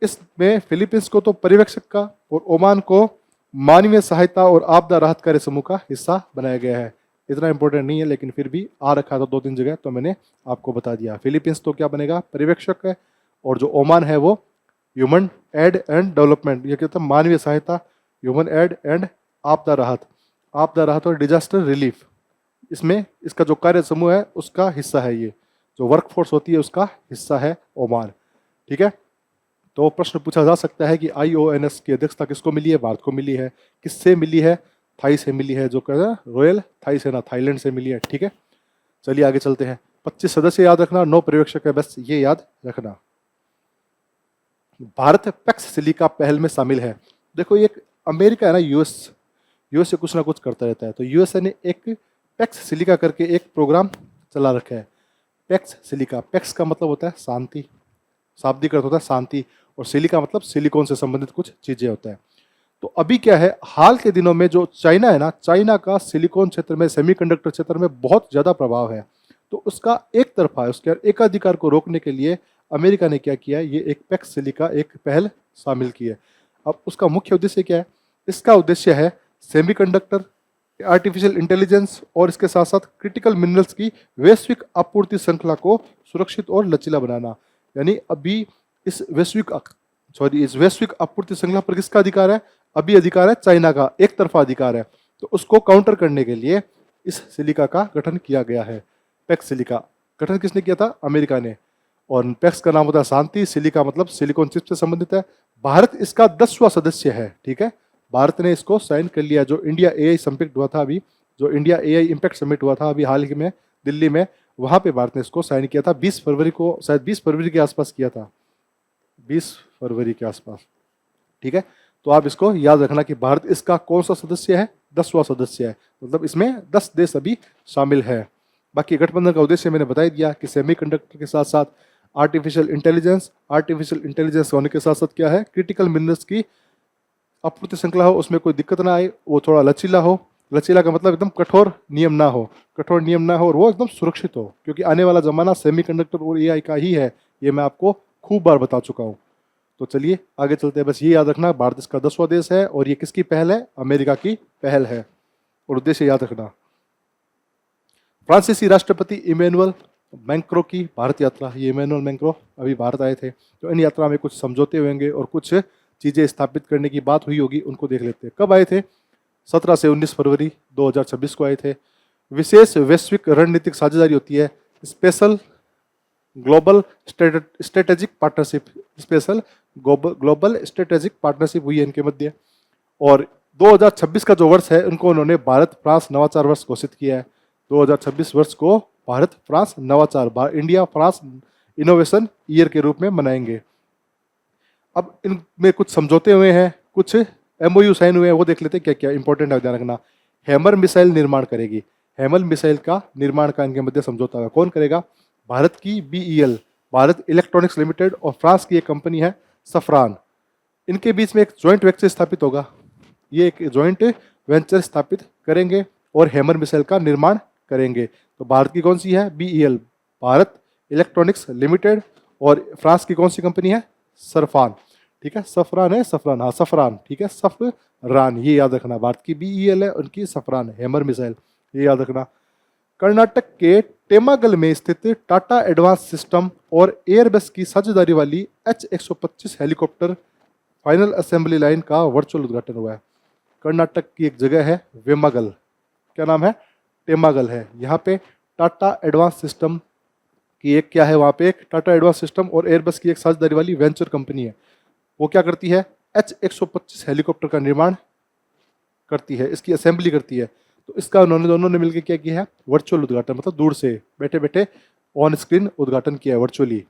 A: इसमें फिलीपींस को तो पर्यवेक्षक का और ओमान को मानवीय सहायता और आपदा राहत कार्य समूह का हिस्सा बनाया गया है। इतना इंपॉर्टेंट नहीं है, लेकिन फिर भी आ रखा था 2-3 जगह, तो मैंने आपको बता दिया। फिलीपींस तो क्या बनेगा, पर्यवेक्षक है, और जो ओमान है वो ह्यूमन एड एंड डेवलपमेंट, ये कहते हैं मानवीय सहायता, ह्यूमन एड एंड आपदा राहत और डिजास्टर रिलीफ, इसमें इसका जो कार्य समूह है उसका हिस्सा है। ये जो वर्कफोर्स होती है उसका हिस्सा है ओमान। ठीक है, तो प्रश्न पूछा जा सकता है कि आईओएनएस की अध्यक्षता किसको मिली है, भारत को मिली है। किससे मिली है, थाई से मिली है, जो कहते हैं रॉयल थाई सेना, थाईलैंड से मिली है। ठीक है, चलिए आगे चलते हैं। 25 सदस्य याद रखना, 9 पर्यवेक्षक है, बस ये याद रखना। भारत पैक्स सिलिका पहल में शामिल है। देखो, ये अमेरिका है ना, यूएस से कुछ ना कुछ करता रहता है, तो यूएसए ने एक पैक्स सिलिका करके एक प्रोग्राम चला रखा है। पैक्स सिलिका, पैक्स का मतलब होता है शांति, शाब्दिक अर्थ होता है शांति, और सिलिका मतलब सिलिकॉन से संबंधित कुछ चीजें होता है। तो अभी क्या है, हाल के दिनों में जो चाइना है ना, चाइना का सिलिकॉन क्षेत्र में, सेमीकंडक्टर क्षेत्र में बहुत ज्यादा प्रभाव है। तो उसका एक तरफा है, उसके एकाधिकार को रोकने के लिए अमेरिका ने क्या किया है, ये एक पैक्स सिलिका एक पहल शामिल की है। अब उसका मुख्य उद्देश्य क्या है, इसका उद्देश्य है सेमीकंडक्टर, आर्टिफिशियल इंटेलिजेंस और इसके साथ साथ क्रिटिकल मिनरल्स की वैश्विक आपूर्ति श्रृंखला को सुरक्षित और लचीला बनाना। यानी अभी इस वैश्विक आपूर्ति श्रृंखला पर किसका अधिकार है, अभी अधिकार है चाइना का, एक तरफा अधिकार है। तो उसको काउंटर करने के लिए इस सिलिका का गठन किया गया है। पैक्स सिलिका गठन किसने किया था, अमेरिका ने, और पैक्स का नाम होता है शांति, सिलिका मतलब सिलिकॉन चिप से संबंधित है। भारत इसका 10वां सदस्य है। ठीक है, भारत ने इसको साइन कर लिया। जो इंडिया एआई समिट हुआ था अभी, जो इंडिया एआई इम्पैक्ट समिट हुआ था अभी हाल ही में दिल्ली में, वहां पे भारत ने इसको साइन किया था 20 फरवरी को, शायद 20 फरवरी के आसपास किया था, 20 फरवरी के आसपास। ठीक है, तो आप इसको याद रखना कि भारत इसका कौन सा सदस्य है, 10वां सदस्य है, मतलब इसमें 10 देश अभी शामिल है। बाकी गठबंधन का उद्देश्य मैंने बता दिया कि सेमीकंडक्टर के साथ साथ आर्टिफिशियल इंटेलिजेंस होने के साथ साथ क्या है, क्रिटिकल मिनरल्स की आपूर्ति श्रृंखला हो, उसमें कोई दिक्कत ना आए, वो थोड़ा लचीला हो। लचीला का मतलब एकदम कठोर नियम ना हो, और वो एकदम सुरक्षित हो, क्योंकि आने वाला जमाना सेमीकंडक्टर और एआई का ही है, ये मैं आपको खूब बार बता चुका हूँ। तो चलिए आगे चलते हैं। बस ये याद रखना, भारत इसका 10वां देश है, और ये किसकी पहल है, अमेरिका की पहल है, और उद्देश्य याद रखना। फ्रांसीसी राष्ट्रपति इमैनुअल मैक्रों की भारत यात्रा, ये इमैनुअल मैक्रों अभी भारत आए थे, तो इन यात्रा में कुछ समझौते होंगे और कुछ चीज़ें स्थापित करने की बात हुई होगी, उनको देख लेते हैं। कब आए थे, 17 से 19 फरवरी 2026 को आए थे। विशेष वैश्विक रणनीतिक साझेदारी होती है, स्पेशल ग्लोबल स्ट्रेटेजिक पार्टनरशिप हुई है इनके मध्य। और 2026 का जो वर्ष है, उनको उन्होंने भारत फ्रांस नवाचार वर्ष घोषित किया है। 2026 वर्ष को भारत फ्रांस नवाचार, इंडिया फ्रांस इनोवेशन ईयर के रूप में मनाएंगे। अब इनमें कुछ समझौते हुए हैं, कुछ एमओयू साइन हुए हैं, वो देख लेते हैं क्या क्या इंपॉर्टेंट है, ध्यान रखना। हैमर मिसाइल निर्माण करेगी, हैमर मिसाइल का निर्माण का इनके मध्य समझौता है। कौन करेगा, भारत की बीईएल, भारत इलेक्ट्रॉनिक्स लिमिटेड, और फ्रांस की एक कंपनी है सफरान। इनके बीच में एक ज्वाइंट वेंचर स्थापित होगा, ये एक ज्वाइंट वेंचर स्थापित करेंगे और हैमर मिसाइल का निर्माण करेंगे। तो भारत की कौन सी है, बीईएल, भारत इलेक्ट्रॉनिक्स लिमिटेड, और फ्रांस की कौन सी कंपनी है, सरफान। ठीक है, सफरान है, सफरान, हाँ सफरान, ठीक है, सफरान, ये याद रखना। भारत की बीईएल है, उनकी सफरान हैमर मिसाइल, ये याद रखना। कर्नाटक के टेमागल में स्थित टाटा एडवांस सिस्टम और एयरबस की साझेदारी वाली H-125 helicopter final assembly line का वर्चुअल उद्घाटन हुआ है। कर्नाटक की एक जगह है वेमागल, क्या नाम है, टेमागल है। यहाँ पे टाटा एडवांस सिस्टम की एक क्या है, वहाँ पे एक टाटा एडवांस सिस्टम और एयरबस की एक साझेदारी वाली वेंचर कंपनी है। वो क्या करती है, H-125 हेलीकॉप्टर का निर्माण करती है, इसकी असेंबली करती है। तो इसका उन्होंने दोनों ने मिलकर क्या किया है, वर्चुअल उद्घाटन, मतलब दूर से बैठे बैठे ऑन स्क्रीन उद्घाटन किया है, वर्चुअली,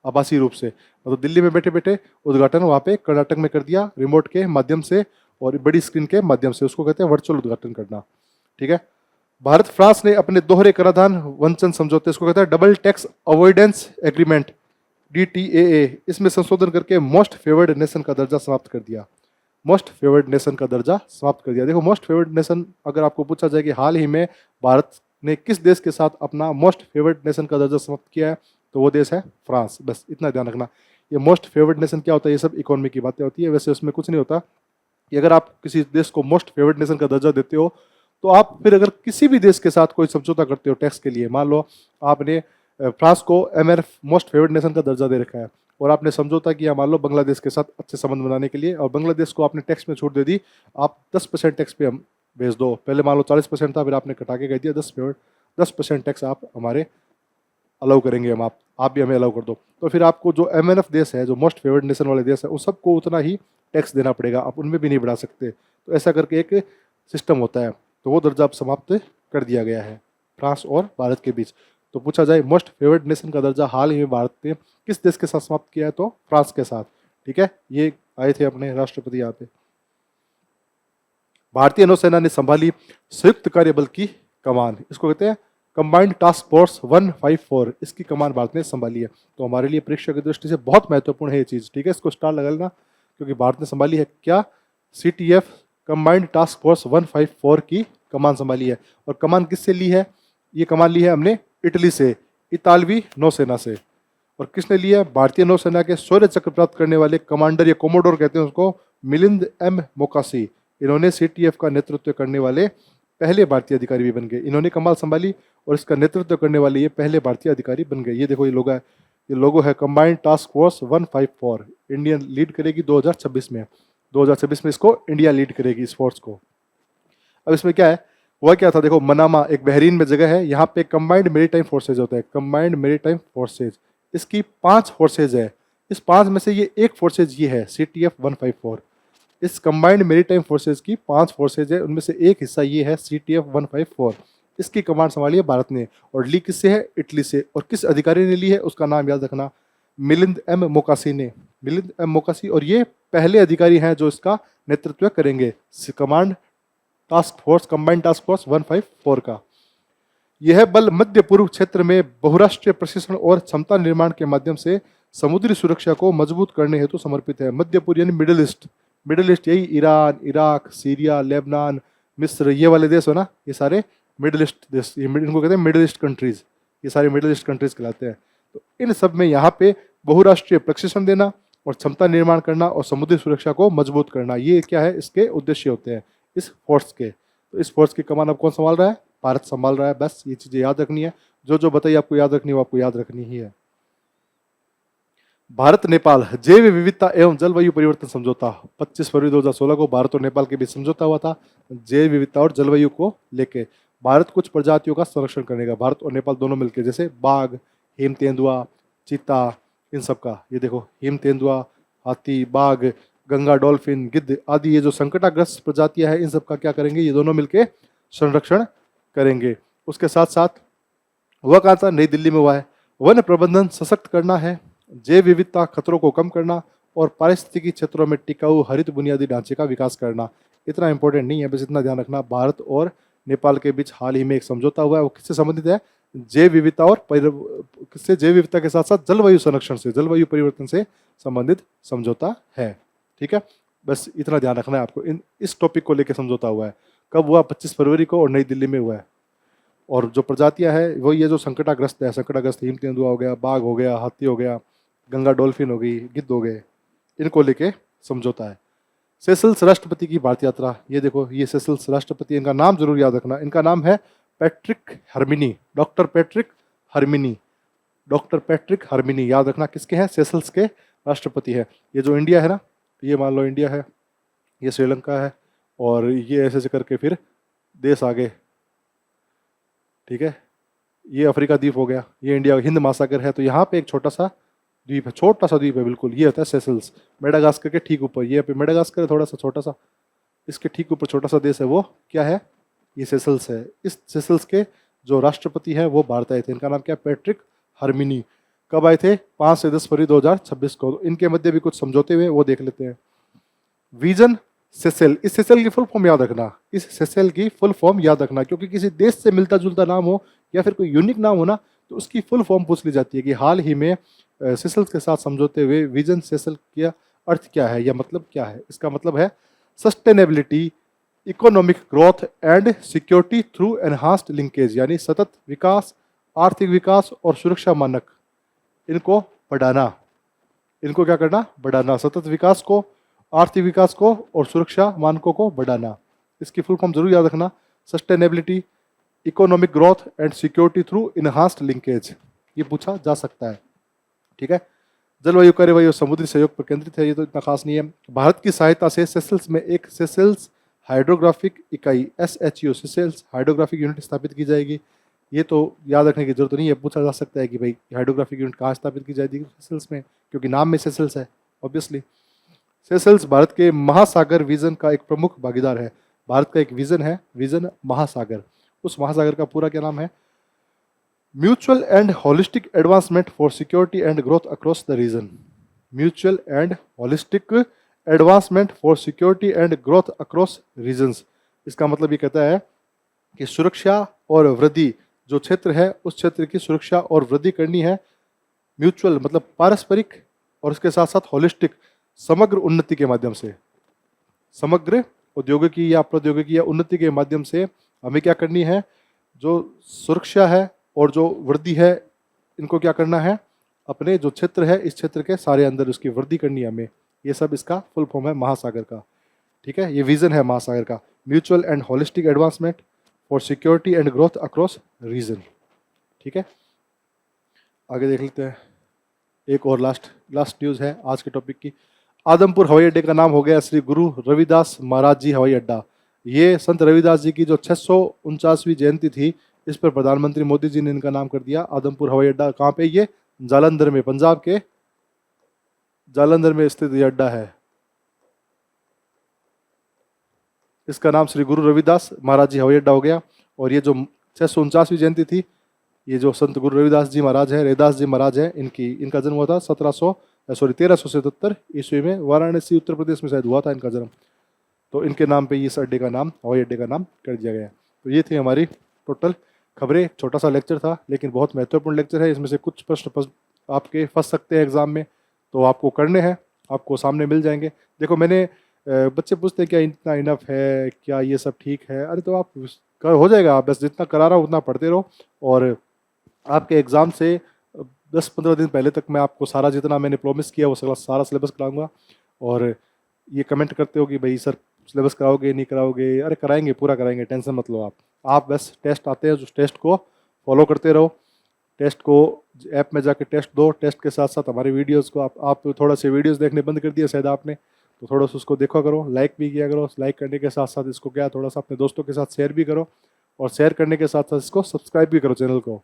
A: आभासी रूप से। मतलब दिल्ली में बैठे बैठे उद्घाटन वहाँ पे कर्नाटक में कर दिया, रिमोट के माध्यम से और बड़ी स्क्रीन के माध्यम से, उसको कहते हैं वर्चुअल उद्घाटन करना। ठीक है, भारत फ्रांस ने अपने दोहरे कराधान वंचन समझौते, इसको कहता है double tax avoidance agreement, DTAA, इसमें संशोधन करके मोस्ट फेवर्ड नेशन का दर्जा समाप्त कर दिया। मोस्ट फेवर्ड नेशन का दर्जा समाप्त कर दिया। देखो, मोस्ट फेवर्ड नेशन अगर आपको पूछा जाए कि हाल ही में भारत ने किस देश के साथ अपना मोस्ट फेवर्ड नेशन का दर्जा समाप्त किया है, तो वो देश है फ्रांस। बस इतना ध्यान रखना। ये मोस्ट फेवर्ड नेशन क्या होता है, ये सब इकोनॉमी की बातें होती है। वैसे उसमें कुछ नहीं होता कि अगर आप किसी देश को मोस्ट फेवर्ड नेशन का दर्जा देते हो, तो आप फिर अगर किसी भी देश के साथ कोई समझौता करते हो टैक्स के लिए, मान लो आपने फ्रांस को MNF मोस्ट फेवर्ड नेशन का दर्जा दे रखा है और आपने समझौता किया मान लो बांग्लादेश के साथ अच्छे संबंध बनाने के लिए, और बांग्लादेश को आपने टैक्स में छूट दे दी, आप 10% टैक्स पे हम भेज दो। पहले मान लो 40% था, फिर आपने कटा के कह दिया 10% टैक्स आप हमारे अलाउ करेंगे, हम आप भी हमें अलाउ कर दो। तो फिर आपको जो MNF देश है, जो मोस्ट फेवर्ड नेशन वाले देश है, उन सबको उतना ही टैक्स देना पड़ेगा, आप उनमें भी नहीं बढ़ा सकते। तो ऐसा करके एक सिस्टम होता है। तो वो दर्जा अब समाप्त कर दिया गया है फ्रांस और भारत के बीच। तो पूछा जाए मोस्ट फेवर्ड नेशन का दर्जा हाल ही में भारत ने किस देश के साथ समाप्त किया है, तो फ्रांस के साथ। ठीक है, ये आए थे अपने राष्ट्रपति यहाँ पे। भारतीय नौसेना ने संभाली संयुक्त कार्यबल की कमान, इसको कहते हैं कंबाइंड टास्क फोर्स 154, इसकी कमान भारत ने संभाली है। तो हमारे लिए परीक्षा की दृष्टि से बहुत महत्वपूर्ण है ये चीज़। ठीक है, इसको स्टार लगा लेना, क्योंकि भारत ने संभाली है क्या, CTF कंबाइंड टास्क फोर्स 154 की कमान संभाली है। और कमान किससे ली है, ये कमान ली है हमने इटली से, इतालवी नौसेना से। और किसने ली है, भारतीय नौसेना के शौर्य चक्र प्राप्त करने वाले कमांडर या कोमोडोर कहते हैं उसको, मिलिंद M मोकासी। इन्होंने CTF का नेतृत्व करने वाले पहले भारतीय अधिकारी भी बन गए। इन्होंने कमान संभाली और इसका नेतृत्व करने वाले ये पहले भारतीय अधिकारी बन गए। ये देखो, ये लोगो है combined task force 154। Indian lead करेगी 2026 में। 2026 में इसको इंडिया लीड करेगी इस फोर्स को। अब इसमें क्या है, हुआ क्या था, देखो मनामा एक बहरीन में जगह है, यहाँ पे कंबाइंड मेरीटाइम फोर्सेज होता है, कंबाइंड मेरीटाइम फोर्सेज। इसकी 5 फोर्सेज है, इस 5 में से ये एक फोर्सेज ये है CTF 154। इस कंबाइंड मेरीटाइम फोर्सेज की 5 फोर्सेज है, उनमें से एक हिस्सा ये है CTF 154। इसकी कमांड संभाली है भारत ने, और ली किससे है, इटली से। और किस अधिकारी ने ली है, उसका नाम याद रखना, मिलिंद M मोकासी ने, मिलिंद M मोकासी। और ये पहले अधिकारी हैं जो इसका नेतृत्व करेंगे, command task force, combined task force 154 का। यह बल मध्य पूर्व क्षेत्र में बहुराष्ट्रीय प्रशिक्षण और क्षमता निर्माण के माध्यम से समुद्री सुरक्षा को मजबूत करने हेतु समर्पित है। मध्य पूर्व यानी मिडिल ईस्ट, मिडिल ईस्ट यही ईरान, इराक, सीरिया, लेबनान, मिस्र, ये वाले देश हो ना, ये सारे मिडिल ईस्ट देश, ये इनको कहते हैं मिडिल ईस्ट कंट्रीज। ये सारे मिडिल ईस्ट कंट्रीज कहलाते हैं। तो इन सब में यहाँ पे बहुराष्ट्रीय प्रशिक्षण देना और क्षमता निर्माण करना और समुद्री सुरक्षा को मजबूत करना, ये क्या है, इसके उद्देश्य होते हैं इस फोर्स के। तो इस फोर्स की कमान अब कौन संभाल रहा है, भारत संभाल रहा है। बस ये चीजें याद रखनी है, जो बताइए आपको याद रखनी है वो आपको याद रखनी ही है। भारत नेपाल जैव विविधता एवं जलवायु परिवर्तन समझौता 25 फरवरी 2016 को भारत और नेपाल के बीच समझौता हुआ था। जैव विविधता और जलवायु को लेके भारत कुछ प्रजातियों का संरक्षण करेगा, भारत और नेपाल दोनों मिलकर, जैसे बाघ, हिम तेंदुआ, चीता, इन सब का। ये देखो, हिम तेंदुआ, हाथी, बाघ, गंगा डॉल्फिन, गिद्ध आदि, ये जो संकटाग्रस्त प्रजातियां हैं, इन सब का क्या करेंगे, ये दोनों मिलके संरक्षण करेंगे। उसके साथ साथ हुआ कहा था, नई दिल्ली में हुआ है, वन प्रबंधन सशक्त करना है, जैव विविधता खतरों को कम करना और पारिस्थितिकी क्षेत्रों में टिकाऊ हरित बुनियादी ढांचे का विकास करना। इतना इंपॉर्टेंट नहीं है, बस इतना ध्यान रखना, भारत और नेपाल के बीच हाल ही में एक समझौता हुआ है। वो किससे संबंधित है, जैव विविधता और किससे, जैव विविधता के साथ साथ जलवायु संरक्षण से, जलवायु परिवर्तन से संबंधित समझौता है। ठीक है, बस इतना ध्यान रखना है आपको। इस टॉपिक को लेकर समझौता हुआ है। कब हुआ, 25 फरवरी को, और नई दिल्ली में हुआ है। और जो प्रजातियां हैं वो ये जो संकटाग्रस्त है, संकटाग्रस्त हिम तेंदुआ हो गया, बाघ हो गया, हाथी हो गया, गंगा डॉल्फिन हो गई, गिद्ध हो गए, इनको लेके समझौता है। सेशल्स राष्ट्रपति की भारत यात्रा, ये देखो, ये सेशल्स राष्ट्रपति, इनका नाम जरूर याद रखना, इनका नाम है Patrick हरमिनी, doctor Patrick हरमिनी, doctor Patrick हरमिनी, याद रखना किसके हैं, सेशल्स के राष्ट्रपति है। ये जो इंडिया है ना, ये मान लो इंडिया है, ये श्रीलंका है, और ये ऐसे करके फिर देश आगे। ठीक है, ये अफ्रीका द्वीप हो गया, ये इंडिया, हिंद महासागर है। तो यहाँ पे एक छोटा सा द्वीप है, छोटा सा द्वीप है बिल्कुल, ये होता है सेशल्स। मेडागास्कर के ठीक ऊपर, ये पे मेडागास्कर है थोड़ा सा छोटा सा, इसके ठीक ऊपर छोटा सा देश है, वो क्या है, ये सेशल्स है। इस सेशल्स के जो राष्ट्रपति हैं वो भारत आए थे। इनका नाम क्या है, पैट्रिक हरमिनी। कब आए थे, 5 से 10 फरवरी 2026 को। इनके मध्य भी कुछ समझौते हुए, वो देख लेते हैं। विजन सेसेल, इस सेसेल की फुल फॉर्म याद रखना, इस सेसेल की फुल फॉर्म याद रखना, क्योंकि किसी देश से मिलता जुलता नाम हो या फिर कोई यूनिक नाम हो ना, तो उसकी फुल फॉर्म पूछ ली जाती है कि हाल ही में सेसेल्स के साथ समझौते हुए विजन सेसल का अर्थ क्या है या मतलब क्या है। इसका मतलब है sustainability, economic growth and security through enhanced linkage, यानी सतत विकास, आर्थिक विकास और सुरक्षा मानक, इनको बढ़ाना। इनको क्या करना? बढ़ाना। सतत विकास को, आर्थिक विकास को और सुरक्षा मानकों को बढ़ाना। इसकी फुल फॉर्म जरूर याद रखना, sustainability, economic growth and security through enhanced linkage. ये पूछा जा सकता है। ठीक है। जलवायु, कार्यवाही और समुद्री सहयोग पर केंद्रित है, ये तो इतना खास नहीं है। भारत की सहायता से सेशल्स में एक सेशल्स हाइड्रोग्राफिक इकाई SHU, सेशल्स हाइड्रोग्राफिक यूनिट स्थापित की जाएगी। ये तो याद रखने की जरूरत नहीं है, पूछा जा सकता है कि भाई हाइड्रोग्राफिक यूनिट कहाँ स्थापित की जाएगी सेशल्स में, क्योंकि नाम में सेशल्स है ऑब्वियसली। सेशल्स भारत के महासागर विजन का एक प्रमुख भागीदार है। भारत का एक विजन है, विजन महासागर। उस महासागर का पूरा क्या नाम है? Mutual and holistic advancement for security and growth across the region. Mutual and holistic advancement for security and growth across regions. इसका मतलब ये कहता है कि सुरक्षा और वृद्धि, जो क्षेत्र है उस क्षेत्र की सुरक्षा और वृद्धि करनी है। म्यूचुअल मतलब पारस्परिक, और उसके साथ साथ होलिस्टिक, समग्र उन्नति के माध्यम से, समग्र औद्योगिकी या प्रौद्योगिकी या उन्नति के माध्यम से हमें क्या करनी है? जो सुरक्षा है और जो वृद्धि है, इनको क्या करना है? अपने जो क्षेत्र है इस क्षेत्र के सारे अंदर उसकी वृद्धि करनी है हमें। ये सब इसका फुल फॉर्म है महासागर का। ठीक है, ये विजन है महासागर का, mutual and holistic advancement for security and growth across region. ठीक है, आगे देख लेते हैं। एक और लास्ट न्यूज़ है आज के टॉपिक की। आदमपुर हवाई अड्डे का नाम हो गया श्री गुरु रविदास महाराज जी हवाई अड्डा। ये संत रविदास जी की जो 649वीं जयंती थी, इस पर प्रधानमंत्री मोदी जी ने इनका नाम कर दिया आदमपुर हवाई अड्डा। कहाँ पे? ये जालंधर में, पंजाब के जालंधर में स्थित ये अड्डा है। इसका नाम श्री गुरु रविदास महाराज जी हवाई अड्डा हो गया। और ये जो 649वीं जयंती थी, ये जो संत गुरु रविदास जी महाराज है, रविदास जी महाराज है, इनका जन्म हुआ था 1377 ईस्वी में, वाराणसी उत्तर प्रदेश में शायद हुआ था इनका जन्म। तो इनके नाम पे इस अड्डे का नाम, हवाई अड्डे का नाम कर दिया गया। तो ये थी हमारी टोटल खबरें। छोटा सा लेक्चर था लेकिन बहुत महत्वपूर्ण लेक्चर है। इसमें से कुछ प्रश्न आपके फंस सकते हैं एग्जाम में, तो आपको करने हैं, आपको सामने मिल जाएंगे। देखो मैंने बच्चे पूछते हैं क्या इतना इनफ है, क्या ये सब ठीक है? अरे तो आप हो जाएगा, आप बस जितना करा रहा हूँ उतना पढ़ते रहो। और आपके एग्ज़ाम से 10-15 दिन पहले तक मैं आपको सारा जितना मैंने प्रॉमिस किया वो सारा सिलेबस कराऊंगा। और ये कमेंट करते हो कि भाई सर सिलेबस कराओगे नहीं कराओगे? अरे कराएंगे, पूरा कराएंगे, टेंशन मत लो आप बस टेस्ट आते हैं, उस टेस्ट को फॉलो करते रहो। टेस्ट को ऐप में जाके टेस्ट दो, टेस्ट के साथ साथ हमारे वीडियोस को आप थोड़ा से वीडियोस देखने बंद कर दिया शायद आपने, तो थोड़ा सा उसको देखा करो, लाइक भी किया करो। लाइक करने के साथ साथ इसको क्या थोड़ा सा अपने दोस्तों के साथ शेयर भी करो, और शेयर करने के साथ साथ इसको सब्सक्राइब भी करो चैनल को।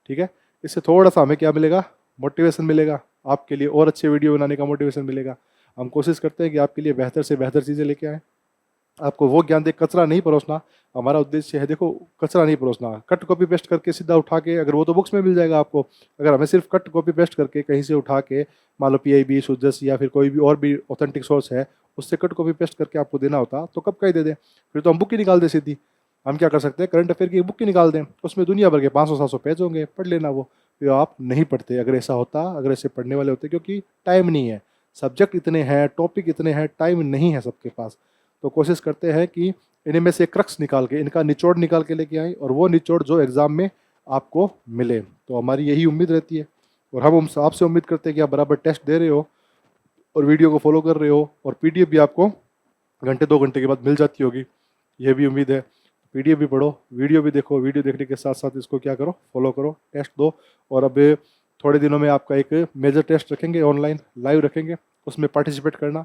A: ठीक है, इससे थोड़ा सा हमें क्या मिलेगा? मोटिवेशन मिलेगा, आपके लिए और अच्छे वीडियो बनाने का मोटिवेशन मिलेगा। हम कोशिश करते हैं कि आपके लिए बेहतर से बेहतर चीज़ें लेके आएँ, आपको वो ज्ञान दे, कचरा नहीं परोसना। हमारा उद्देश्य है, देखो कचरा नहीं परोसना, कट कॉपी पेस्ट करके सीधा उठा के, अगर वो तो बुक्स में मिल जाएगा आपको, अगर हमें सिर्फ कट कॉपी पेस्ट करके कहीं से उठा के, मान लो PIB, सुजस या फिर कोई भी और भी ऑथेंटिक सोर्स है, उससे कट कॉपी पेस्ट करके आपको देना होता तो कब का ही दे दें, फिर तो हम बुक ही निकाल दें सीधी। हम क्या कर सकते हैं, करंट अफेयर की बुक ही निकाल दें, उसमें दुनिया भर के 500-700 पेज होंगे, पढ़ लेना वो। तो आप नहीं पढ़ते, अगर ऐसा होता, अगर ऐसे पढ़ने वाले होते, क्योंकि टाइम नहीं है, सब्जेक्ट इतने हैं, टॉपिक इतने हैं, टाइम नहीं है सबके पास। तो कोशिश करते हैं कि इन्हीं में से क्रक्स निकाल के, इनका निचोड़ निकाल के लेके आएँ, और वो निचोड़ जो एग्ज़ाम में आपको मिले। तो हमारी यही उम्मीद रहती है, और हम आपसे उम्मीद करते हैं कि आप बराबर टेस्ट दे रहे हो और वीडियो को फॉलो कर रहे हो, और PDF भी आपको घंटे 2 घंटे के बाद मिल जाती होगी, ये भी उम्मीद है। PDF भी पढ़ो, वीडियो भी देखो, वीडियो देखने के साथ साथ इसको क्या करो, फॉलो करो, टेस्ट दो। और अब थोड़े दिनों में आपका एक मेजर टेस्ट रखेंगे, ऑनलाइन लाइव रखेंगे, उसमें पार्टिसिपेट करना,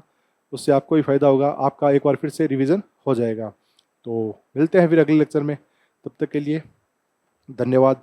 A: उससे आपको ही फ़ायदा होगा, आपका एक बार फिर से रिवीजन हो जाएगा। तो मिलते हैं फिर अगले लेक्चर में, तब तक के लिए धन्यवाद।